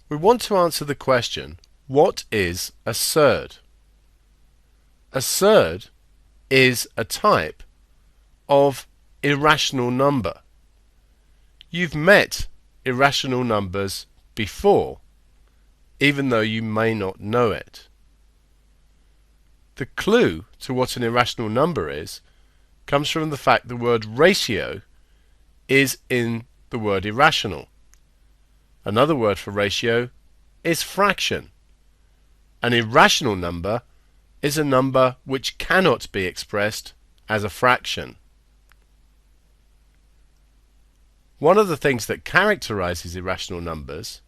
We want to answer the question, what is a surd? A surd is a type of irrational number. You've met irrational numbers before, even though you may not know it. The clue to what an irrational number is comes from the fact the word ratio is in the word irrational. Another word for ratio is fraction. An irrational number is a number which cannot be expressed as a fraction. One of the things that characterizes irrational numbers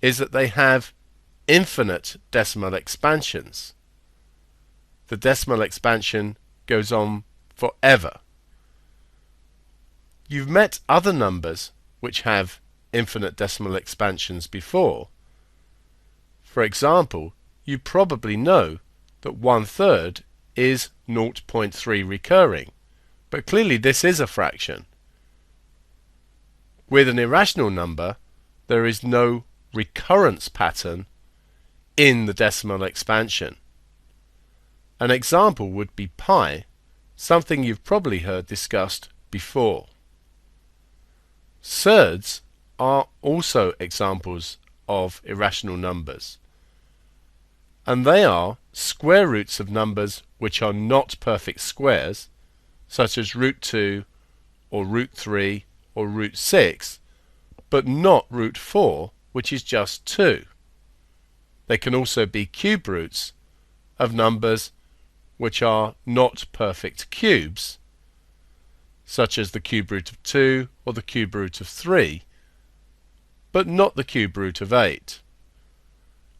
is that they have infinite decimal expansions. The decimal expansion goes on forever. You've met other numbers which have infinite decimal expansions before. For example, you probably know that 1/3 is 0.3 recurring, but clearly this is a fraction. With an irrational number, there is no recurrence pattern in the decimal expansion. An example would be pi, something you've probably heard discussed before. Surds are also examples of irrational numbers, and they are square roots of numbers which are not perfect squares, such as √2 or √3 or √6, but not √4, which is just 2. They can also be cube roots of numbers which are not perfect cubes, such as the cube root of 2 or the cube root of 3, but not the cube root of 8,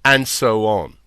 and so on.